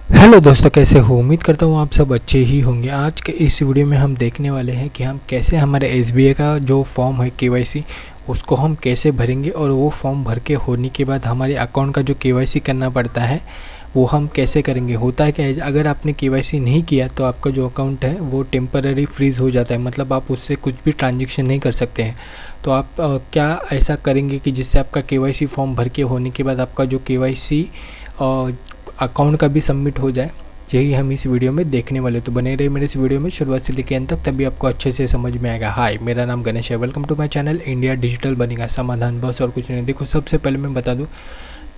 Hello दोस्तों, कैसे हो? उम्मीद करता हूँ आप सब अच्छे ही होंगे। आज के इस वीडियो में हम देखने वाले हैं कि हम कैसे हमारे एसबीआई का जो फॉर्म है केवाईसी उसको हम कैसे भरेंगे, और वो फॉर्म भर के होने के बाद हमारे अकाउंट का जो केवाईसी करना पड़ता है वो हम कैसे करेंगे। होता है क्या है, अगर आपने केवाईसी नहीं किया तो आपका जो अकाउंट है वो टेम्पररी फ्रीज़ हो जाता है, मतलब आप उससे कुछ भी ट्रांजेक्शन नहीं कर सकते हैं। तो आप क्या ऐसा करेंगे कि जिससे आपका केवाईसी फॉर्म भर के होने के बाद आपका जो केवाईसी अकाउंट का भी सबमिट हो जाए, यही हम इस वीडियो में देखने वाले। तो बने रहे मेरे इस वीडियो में शुरुआत से लेकर अंत तक, तभी आपको अच्छे से समझ में आएगा। हाय, मेरा नाम गणेश है। Welcome to my channel India digital बनेगा समाधान, बस और कुछ नहीं। देखो, सबसे पहले मैं बता दूं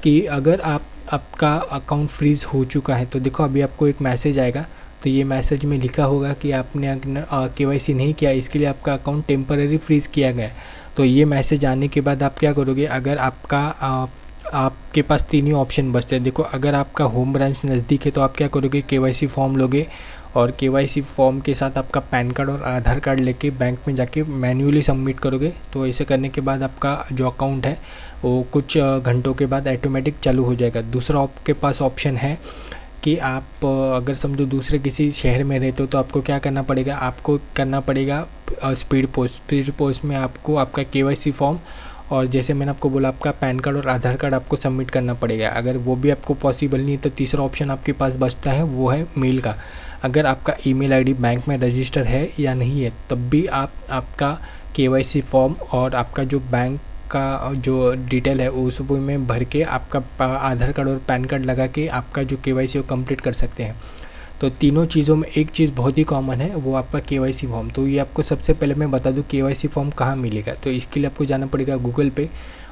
कि अगर आपका अकाउंट फ्रीज़ हो चुका है तो देखो अभी आपको एक मैसेज आएगा। तो ये मैसेज में लिखा होगा कि आपने केवाईसी नहीं किया, इसके लिए आपका अकाउंट टेम्पररी फ्रीज़ किया गया है। तो ये मैसेज आने के बाद आप क्या करोगे, अगर आपके पास तीन ही ऑप्शन बचते हैं। देखो, अगर आपका होम ब्रांच नज़दीक है तो आप क्या करोगे, केवाईसी फॉर्म लोगे, और केवाईसी फॉर्म के साथ आपका पैन कार्ड और आधार कार्ड लेके बैंक में जाके मैन्युअली सबमिट करोगे। तो ऐसे करने के बाद आपका जो अकाउंट है वो कुछ घंटों के बाद ऑटोमेटिक चालू हो जाएगा। दूसरा आपके पास ऑप्शन है कि आप अगर समझो दूसरे किसी शहर में रहते हो तो आपको क्या करना पड़ेगा, आपको करना पड़ेगा स्पीड पोस्ट में आपको आपका केवाईसी फॉर्म, और जैसे मैंने आपको बोला आपका पैन कार्ड और आधार कार्ड आपको सबमिट करना पड़ेगा। अगर वो भी आपको पॉसिबल नहीं है तो तीसरा ऑप्शन आपके पास बचता है, वो है मेल का। अगर आपका ईमेल आईडी बैंक में रजिस्टर है या नहीं है, तब भी आप आपका केवाईसी फॉर्म और आपका जो बैंक का जो डिटेल है उस में भर के आपका आधार कार्ड और पैन कार्ड लगा के आपका जो केवाईसी वो कंप्लीट कर सकते हैं। तो तीनों चीज़ों में एक चीज़ बहुत ही कॉमन है, वो आपका केवाईसी फॉर्म। तो ये आपको सबसे पहले मैं बता दूं केवाईसी फॉर्म कहाँ मिलेगा। तो इसके लिए आपको जाना पड़ेगा गूगल पे,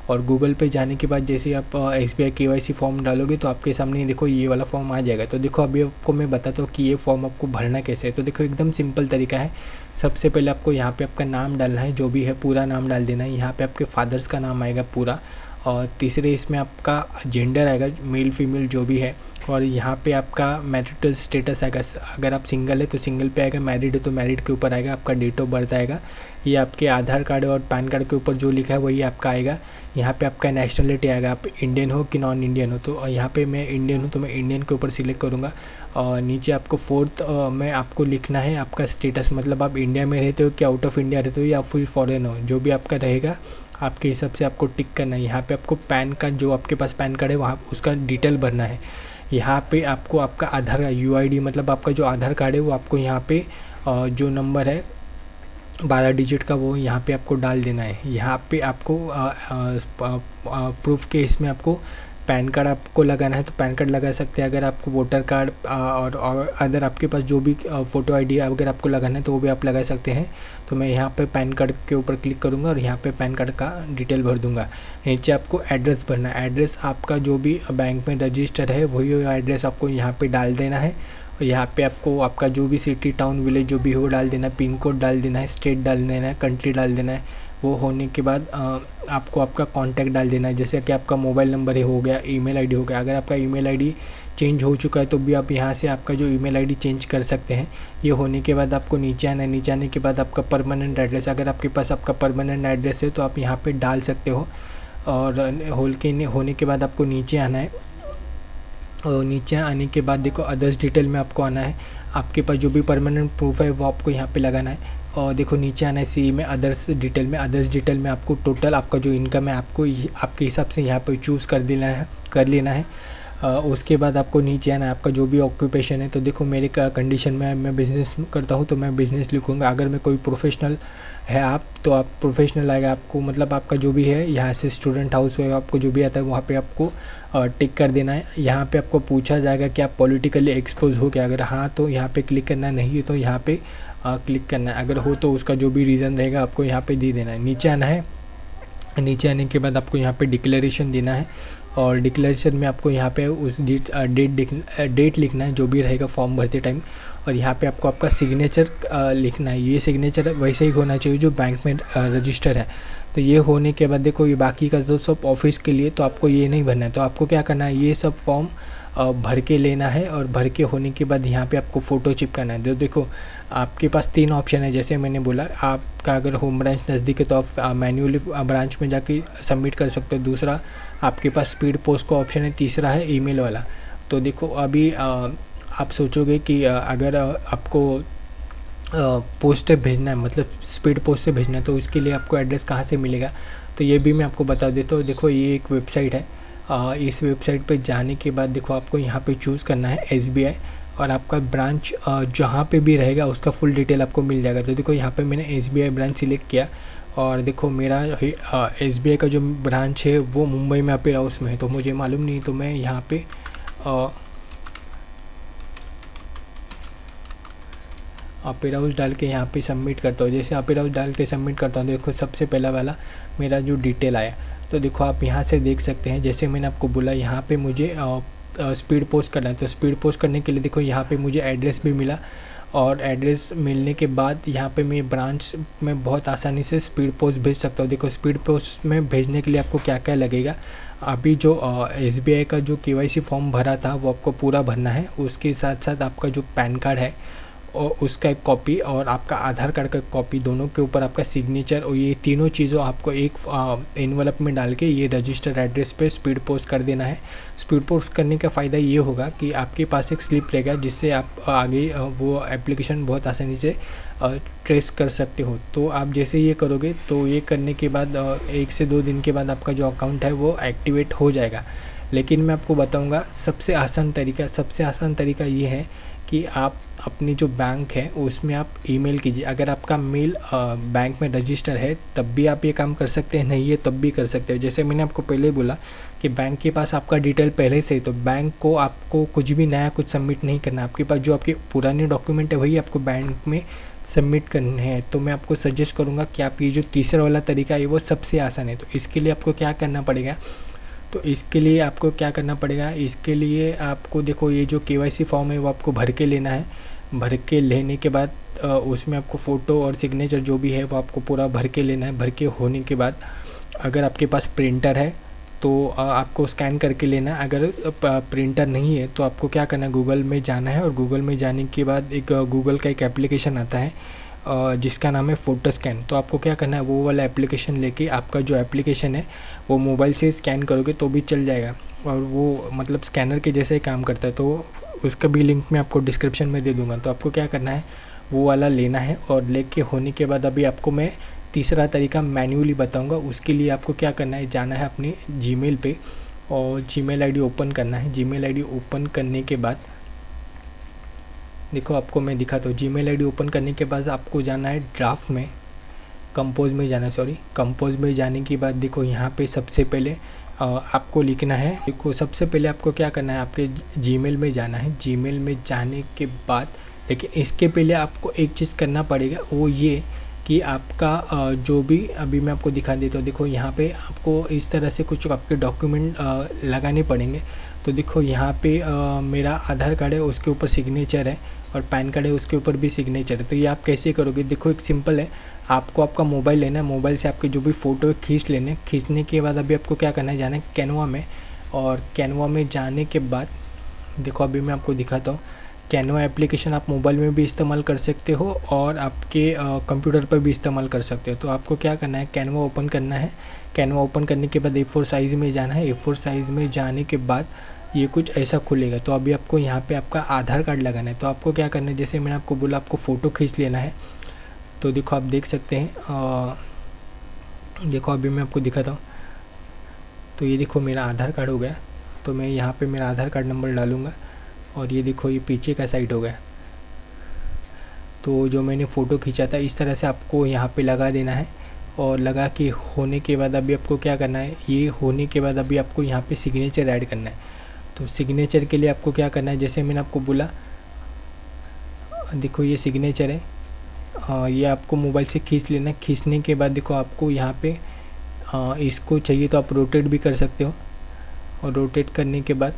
और गूगल पे जाने के बाद जैसे आप एसबीआई केवाईसी फॉर्म डालोगे तो आपके सामने देखो ये वाला फॉर्म आ जाएगा। तो देखो अभी आपको मैं बताता हूँ कि ये फॉर्म आपको भरना कैसे है। तो देखो एकदम सिंपल तरीका है। सबसे पहले आपको यहाँ पे आपका नाम डालना है, जो भी है पूरा नाम डाल देना है। यहाँ पे आपके फादर्स का नाम आएगा पूरा, और तीसरे इसमें आपका जेंडर आएगा, मेल फीमेल जो भी है, और यहाँ पे आपका मैरिटल स्टेटस आएगा। अगर आप सिंगल है तो सिंगल पे आएगा, मैरिड है तो मैरिड के ऊपर आएगा, आपका डेट ऑफ बर्थ आएगा। ये आपके आधार कार्ड और पैन कार्ड के ऊपर जो लिखा है वही आपका आएगा। यहाँ पे आपका नेशनलिटी आएगा, आप इंडियन हो कि नॉन इंडियन हो। तो यहाँ पे मैं इंडियन हूँ तो मैं इंडियन के ऊपर सिलेक्ट करूँगा। और नीचे आपको फोर्थ में आपको लिखना है आपका स्टेटस, मतलब आप इंडिया में रहते हो कि आउट ऑफ इंडिया रहते हो या फिर फॉरेन हो, जो भी आपका रहेगा आपके हिसाब से आपको टिक करना है। यहाँ पे आपको पैन कार्ड, जो आपके पास पैन कार्ड है वहाँ उसका डिटेल भरना है। यहाँ पे आपको आपका आधार का यूआईडी, मतलब आपका जो आधार कार्ड है वो आपको यहाँ पे जो नंबर है 12 डिजिट का वो यहाँ पे आपको डाल देना है। यहाँ पे आपको प्रूफ के इसमें आपको पैन कार्ड आपको लगाना है तो पैन कार्ड लगा सकते हैं। अगर आपको वोटर कार्ड और अदर आपके पास जो भी फ़ोटो आईडी अगर आपको लगाना है तो वो भी आप लगा सकते हैं। तो मैं यहाँ पे पैन कार्ड के ऊपर क्लिक करूँगा और यहाँ पे पैन कार्ड का डिटेल भर दूँगा। नीचे आपको एड्रेस भरना है, एड्रेस आपका जो भी बैंक में रजिस्टर है वही एड्रेस आपको यहाँ पे डाल देना है। और यहाँ पे आपको आपका जो भी सिटी टाउन विलेज जो भी हो डाल देना है, पिन कोड डाल देना है, स्टेट डाल देना है, कंट्री डाल देना है। वो होने के बाद आपको आपका कॉन्टैक्ट डाल देना है, जैसे कि आपका मोबाइल नंबर हो गया, ईमेल आईडी हो गया। अगर आपका ईमेल आईडी चेंज हो चुका है तो भी आप यहाँ से आपका जो ईमेल आईडी चेंज कर सकते हैं। ये होने के बाद आपको नीचे आना है, नीचे आने के बाद आपका परमानेंट एड्रेस, अगर आपके पास आपका परमानेंट एड्रेस है तो आप यहाँ पे डाल सकते हो। और होने के बाद आपको नीचे आना है, और नीचे आने के बाद देखो अदर्स डिटेल में आपको आना है। आपके पास जो भी परमानेंट प्रूफ है वो आपको यहाँ पे लगाना है। और देखो नीचे आना है सी में अदर्स डिटेल में, अदर्स डिटेल में आपको टोटल आपका जो इनकम है आपको आपके हिसाब से यहाँ पे चूज़ कर लेना है। उसके बाद आपको नीचे आना है, आपका जो भी ऑक्यूपेशन है। तो देखो मेरे कंडीशन में मैं बिज़नेस करता हूँ तो मैं बिज़नेस लिखूँगा। अगर मैं कोई प्रोफेशनल है आप तो आप प्रोफेशनल आएगा आपको, मतलब आपका जो भी है। यहाँ से स्टूडेंट हाउस है, आपको जो भी आता है वहाँ पे आपको टिक कर देना है। यहाँ पे आपको पूछा जाएगा कि आप पॉलिटिकली एक्सपोज हो क्या, अगर हाँ तो यहाँ पे क्लिक करना है, नहीं तो यहाँ पे क्लिक करना है। अगर हो तो उसका जो भी रीज़न रहेगा आपको यहाँ पे दे देना है। नीचे आना है, नीचे आने के बाद आपको यहाँ पे डिक्लेरेशन देना है, और डिक्लेरेशन में आपको यहाँ पे उस डेट लिखना है जो भी रहेगा फॉर्म भरते टाइम। और यहाँ पे आपको आपका सिग्नेचर लिखना है। ये सिग्नेचर वैसे ही होना चाहिए जो बैंक में रजिस्टर है। तो ये होने के बाद देखो ये बाकी का तो सब ऑफिस के लिए, तो आपको ये नहीं भरना है। तो आपको क्या करना है, ये सब फॉर्म भर के लेना है, और भर के होने के बाद यहाँ पे आपको फ़ोटो चिपकाना है। देखो आपके पास तीन ऑप्शन है, जैसे मैंने बोला आपका अगर होम ब्रांच नज़दीक है तो आप मैन्युअली ब्रांच में जाके सबमिट कर सकते हो। दूसरा आपके पास स्पीड पोस्ट का ऑप्शन है, तीसरा है ईमेल वाला। तो देखो अभी आप सोचोगे कि अगर आपको पोस्ट से भेजना है, मतलब स्पीड पोस्ट से भेजना है, तो इसके लिए आपको एड्रेस कहाँ से मिलेगा, तो ये भी मैं आपको बता देता हूँ। देखो ये एक वेबसाइट है, इस वेबसाइट पे जाने के बाद देखो आपको यहाँ पे चूज़ करना है SBI, और आपका ब्रांच जहाँ पे भी रहेगा उसका फुल डिटेल आपको मिल जाएगा। तो देखो यहाँ पे मैंने SBI ब्रांच सिलेक्ट किया, और देखो मेरा SBI का जो ब्रांच है वो मुंबई में अपेरा हाउस में है, तो मुझे मालूम नहीं, तो मैं यहाँ पे अपेरा हाउस डाल के यहाँ पे सबमिट करता हूँ। जैसे अपेरा हाउस डाल के सबमिट करता हूँ, देखो सबसे पहला वाला मेरा जो डिटेल आया, तो देखो आप यहाँ से देख सकते हैं, जैसे मैंने आपको बोला यहाँ पे मुझे स्पीड पोस्ट करना है। तो स्पीड पोस्ट करने के लिए देखो यहाँ पे मुझे एड्रेस भी मिला, और एड्रेस मिलने के बाद यहाँ पे मैं ब्रांच में बहुत आसानी से स्पीड पोस्ट भेज सकता हूँ। देखो स्पीड पोस्ट में भेजने के लिए आपको क्या क्या लगेगा, अभी जो SBI का जो KYC फॉर्म भरा था वो आपको पूरा भरना है। उसके साथ साथ आपका जो पैन कार्ड है और उसका एक कॉपी, और आपका आधार कार्ड का कॉपी, दोनों के ऊपर आपका सिग्नेचर, और ये तीनों चीज़ों आपको एक एनवलप में डाल के ये रजिस्टर्ड एड्रेस पे स्पीड पोस्ट कर देना है। स्पीड पोस्ट करने का फ़ायदा ये होगा कि आपके पास एक स्लिप रहेगा, जिससे आप आगे वो एप्लीकेशन बहुत आसानी से ट्रेस कर सकते हो। तो आप जैसे ये करोगे, तो ये करने के बाद 1 से 2 दिन के बाद आपका जो अकाउंट है वो एक्टिवेट हो जाएगा। लेकिन मैं आपको बताऊंगा सबसे आसान तरीका ये है कि आप अपनी जो बैंक है उसमें आप ईमेल कीजिए। अगर आपका मेल बैंक में रजिस्टर है तब भी आप ये काम कर सकते हैं, नहीं है तब भी कर सकते हो। जैसे मैंने आपको पहले बोला कि बैंक के पास आपका डिटेल पहले से ही, तो बैंक को आपको कुछ भी नया कुछ सबमिट नहीं करना। आपके पास जो आपके पुराने डॉक्यूमेंट है वही आपको बैंक में सबमिट करने हैं। तो मैं आपको सजेस्ट करूँगा कि आप ये जो तीसरा वाला तरीका है वो सबसे आसान है। तो इसके लिए आपको क्या करना पड़ेगा, इसके लिए आपको देखो ये जो KYC फॉर्म है वो आपको भर के लेना है। भर के लेने के बाद उसमें आपको फ़ोटो और सिग्नेचर जो भी है वो आपको पूरा भर के लेना है। भर के होने के बाद अगर आपके पास प्रिंटर है तो आपको स्कैन करके लेना है। अगर प्रिंटर नहीं है तो आपको क्या करना है, गूगल में जाना है, और गूगल में जाने के बाद एक गूगल का एक एप्लीकेशन आता है जिसका नाम है फ़ोटो स्कैन। तो आपको क्या करना है, वो वाला एप्लीकेशन लेके आपका जो एप्लीकेशन है वो मोबाइल से स्कैन करोगे तो भी चल जाएगा, और वो मतलब स्कैनर के जैसे ही काम करता है। तो उसका भी लिंक मैं आपको डिस्क्रिप्शन में दे दूँगा। तो आपको क्या करना है, वो वाला लेना है, और लेके होने के बाद अभी आपको मैं तीसरा तरीका मैन्युअली बताऊँगा। उसके लिए आपको क्या करना है, जाना है अपनी जीमेल पे, और जीमेल आईडी ओपन करना है। जीमेल आईडी ओपन करने के बाद देखो आपको मैं दिखाता हूँ। जीमेल आईडी ओपन करने के बाद आपको जाना है ड्राफ्ट में, कंपोज में जाने के बाद देखो यहाँ पे सबसे पहले आपको लिखना है। देखो सबसे पहले आपको क्या करना है, आपके जीमेल में जाना है। जीमेल में जाने के बाद लेकिन इसके पहले आपको एक चीज़ करना पड़ेगा, वो ये कि आपका जो भी अभी मैं आपको दिखा देता हूँ। देखो यहाँ पे आपको इस तरह से कुछ आपके डॉक्यूमेंट लगाने पड़ेंगे। तो देखो यहाँ पे मेरा आधार कार्ड है, उसके ऊपर सिग्नेचर है, और पैन कार्ड है उसके ऊपर भी सिग्नेचर है। तो ये आप कैसे करोगे, देखो एक सिंपल है, आपको आपका मोबाइल लेना है, मोबाइल से आपके जो भी फ़ोटो खींच लेने। खींचने के बाद अभी आपको क्या करना है, जाना है कैनवा में, और कैनवा में जाने के बाद देखो अभी मैं आपको दिखाता हूँ। कैनवा एप्लीकेशन आप मोबाइल में भी इस्तेमाल कर सकते हो और आपके कंप्यूटर पर भी इस्तेमाल कर सकते हो। तो आपको क्या करना है, कैनवा ओपन करना है। कैनवा ओपन करने के बाद A4 साइज़ में जाना है। A4 साइज़ में जाने के बाद ये कुछ ऐसा खुलेगा। तो अभी आपको यहाँ पे आपका आधार कार्ड लगाना है। तो आपको क्या करना है, जैसे मैंने आपको बोला आपको फ़ोटो खींच लेना है। तो देखो आप देख सकते हैं, देखो अभी मैं आपको दिखाता हूँ। तो ये देखो मेरा आधार कार्ड हो गया। तो मैं यहाँ पे मेरा आधार कार्ड नंबर डालूँगा, और ये देखो ये पीछे का साइड हो गया। तो जो मैंने फ़ोटो खींचा था इस तरह से आपको यहाँ पे लगा देना है, और लगा के होने के बाद अभी आपको क्या करना है, ये होने के बाद अभी आपको यहाँ पे सिग्नेचर ऐड करना है। तो सिग्नेचर के लिए आपको क्या करना है, जैसे मैंने आपको बोला, देखो ये सिग्नेचर है, ये आपको मोबाइल से खींच लेना है। खींचने के बाद देखो आपको यहाँ पे इसको चाहिए तो आप रोटेट भी कर सकते हो, और रोटेट करने के बाद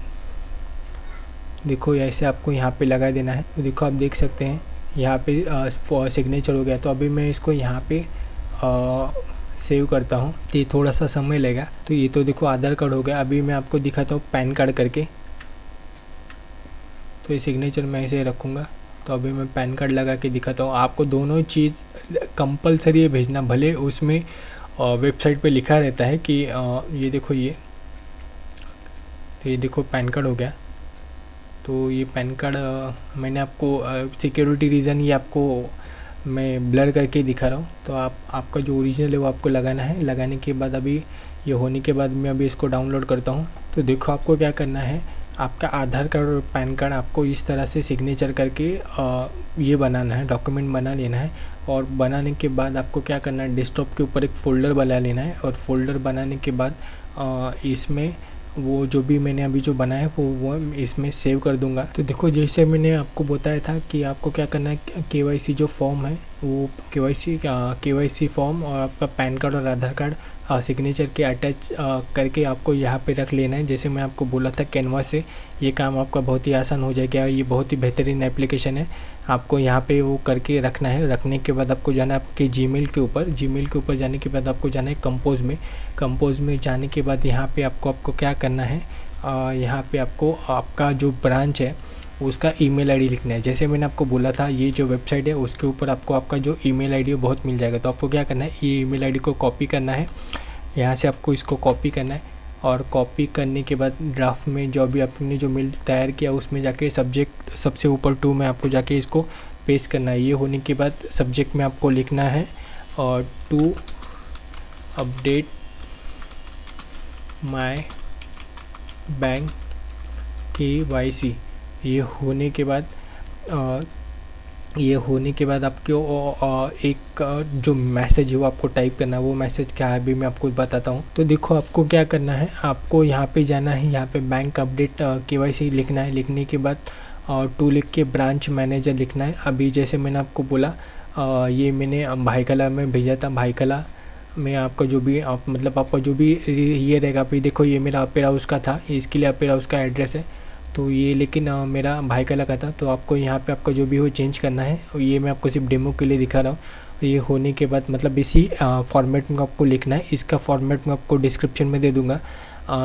देखो ऐसे आपको यहाँ पे लगा देना है। तो देखो आप देख सकते हैं यहाँ पे सिग्नेचर हो गया। तो अभी मैं इसको यहाँ पे सेव करता हूँ, तो ये थोड़ा सा समय लेगा। तो ये तो देखो आधार कार्ड हो गया। अभी मैं आपको दिखाता हूँ पैन कार्ड करके। तो ये सिग्नेचर मैं ऐसे रखूँगा। तो अभी मैं पैन कार्ड लगा के दिखाता हूँ। आपको दोनों चीज़ कंपलसरी है भेजना, भले उसमें वेबसाइट पे लिखा रहता है कि ये देखो ये, तो ये देखो पैन कार्ड हो गया। तो ये पैन कार्ड मैंने आपको सिक्योरिटी रीज़न ये आपको मैं ब्लर करके दिखा रहा हूँ। तो आपका जो ओरिजिनल है वो आपको लगाना है। लगाने के बाद अभी ये होने के बाद मैं अभी इसको डाउनलोड करता हूँ। तो देखो आपको क्या करना है, आपका आधार कार्ड और पैन कार्ड आपको इस तरह से सिग्नेचर करके ये बनाना है, डॉक्यूमेंट बना लेना है। और बनाने के बाद आपको क्या करना है, डेस्कटॉप के ऊपर एक फ़ोल्डर बना लेना है। और फोल्डर बनाने के बाद इसमें वो जो भी मैंने अभी जो बनाया है वो इसमें सेव कर दूंगा। तो देखो जैसे मैंने आपको बताया था कि आपको क्या करना है, केवाईसी जो फॉर्म है वो केवाईसी फॉर्म और आपका पैन कार्ड और आधार कार्ड सिग्नेचर के अटैच करके आपको यहाँ पे रख लेना है। जैसे मैं आपको बोला था कैनवा से ये काम आपका बहुत ही आसान हो जाएगा। ये बहुत ही बेहतरीन एप्लीकेशन है, आपको यहाँ पे वो करके रखना है। रखने के बाद आपको जाना है आपके जीमेल के ऊपर जाने के बाद आपको जाना है कंपोज में जाने के बाद यहाँ पे आपको क्या करना है, यहाँ पे आपको आपका जो ब्रांच है उसका ईमेल आईडी लिखना है। जैसे मैंने आपको बोला था ये जो वेबसाइट है उसके ऊपर आपको आपका जो ईमेल आईडी है बहुत मिल जाएगा। तो आपको क्या करना है, ये ईमेल आईडी को कॉपी करना है, यहाँ से आपको इसको कॉपी करना है। और कॉपी करने के बाद ड्राफ्ट में जो भी आपने जो मेल तैयार किया उसमें जाके सब्जेक्ट सबसे ऊपर 2 में आपको जाके इसको पेस्ट करना है। ये होने के बाद सब्जेक्ट में आपको लिखना है और to update my bank KYC। ये होने के बाद आपको एक जो मैसेज है वो आपको टाइप करना है। वो मैसेज क्या है अभी मैं आपको बताता हूँ। तो देखो आपको क्या करना है, आपको यहाँ पे जाना है, यहाँ पे बैंक अपडेट KYC लिखना है। लिखने के बाद टू लिख के ब्रांच मैनेजर लिखना है। अभी जैसे मैंने आपको बोला ये मैंने भाईकला में भेजा था। भाईकला में आपका जो भी मतलब आपका जो भी ये रहेगा, अभी देखो ये मेरा अपेरा हाउस का था, इसके लिए अपेरा हाउस का एड्रेस है। तो ये लेकिन मेरा भाईकला का था। तो आपको यहाँ पे आपका जो भी हो चेंज करना है। ये मैं आपको सिर्फ डेमो के लिए दिखा रहा हूँ। ये होने के बाद मतलब इसी फॉर्मेट में आपको लिखना है। इसका फॉर्मेट मैं आपको डिस्क्रिप्शन में दे दूँगा।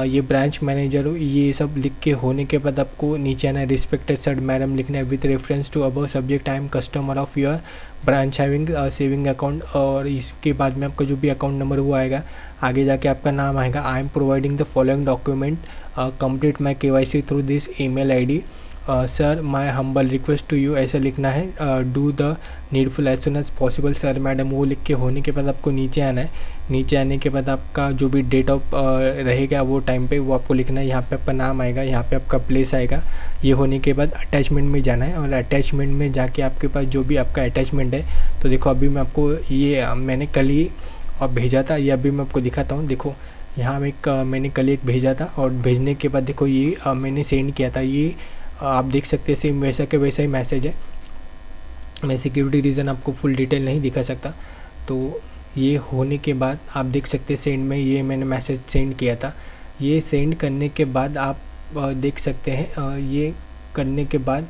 ये ब्रांच मैनेजर ये सब लिख के होने के बाद आपको नीचे आना है, रिस्पेक्टेड सर मैडम लिखना है with reference to above subject I am customer of your branch having saving account. और इसके बाद में आपका जो भी अकाउंट नंबर वो आएगा, आगे जाके आपका नाम आएगा। I am providing the following document complete my KYC through this email ID sir my humble request to you, ऐसा लिखना है। Do the needful as soon as possible sir madam. वो लिख के होने के बाद आपको नीचे आना है। नीचे आने के बाद आपका जो भी डेट ऑफ रहेगा वो टाइम पे वो आपको लिखना है। यहाँ पे आपका नाम आएगा, यहाँ पे आपका प्लेस आएगा। ये होने के बाद अटैचमेंट में जाना है और अटैचमेंट में जाके आपके पास जो भी आपका अटैचमेंट है, तो देखो अभी मैं आपको ये मैंने कल ही भेजा था, ये अभी मैं आपको दिखाता हूँ। देखो यहाँ मैंने कल एक भेजा था और भेजने के बाद देखो ये मैंने सेंड किया था। ये आप देख सकते हैं सेम वैसा के वैसा ही मैसेज है। मैं सिक्योरिटी रीज़न आपको फुल डिटेल नहीं दिखा सकता। तो ये होने के बाद आप देख सकते हैं सेंड में ये मैंने मैसेज सेंड किया था। ये सेंड करने के बाद आप देख सकते हैं ये करने के बाद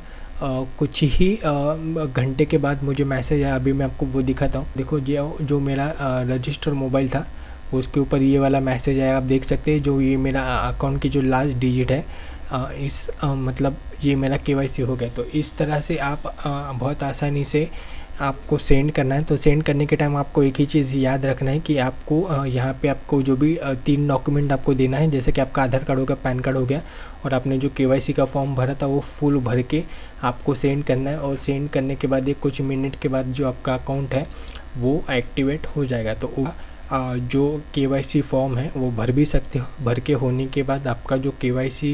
कुछ ही घंटे के बाद मुझे मैसेज आया। अभी मैं आपको वो दिखाता हूँ। देखो जो मेरा रजिस्टर मोबाइल था उसके ऊपर ये वाला मैसेज आया। आप देख सकते हैं जो ये मेरा अकाउंट की जो लास्ट डिजिट है मतलब ये मेरा KYC हो गया। तो इस तरह से आप बहुत आसानी से आपको सेंड करना है। तो सेंड करने के टाइम आपको एक ही चीज़ याद रखना है कि आपको यहाँ पे आपको जो भी 3 डॉक्यूमेंट आपको देना है, जैसे कि आपका आधार कार्ड हो गया, पैन कार्ड हो गया और आपने जो KYC का फॉर्म भरा था वो फुल भर के आपको सेंड करना है। और सेंड करने के बाद कुछ मिनट के बाद जो आपका अकाउंट है वो एक्टिवेट हो जाएगा। तो जो KYC फॉर्म है वो भर भी सकते हो। भर के होने के बाद आपका जो KYC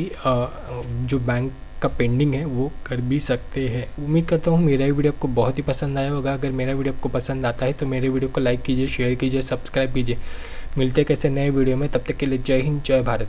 जो बैंक का पेंडिंग है वो कर भी सकते हैं। उम्मीद करता हूँ मेरा वीडियो आपको बहुत ही पसंद आया होगा। अगर मेरा वीडियो आपको पसंद आता है तो मेरे वीडियो को लाइक कीजिए, शेयर कीजिए, सब्सक्राइब कीजिए। मिलते हैं कैसे नए वीडियो में, तब तक के लिए जय हिंद, जय भारत।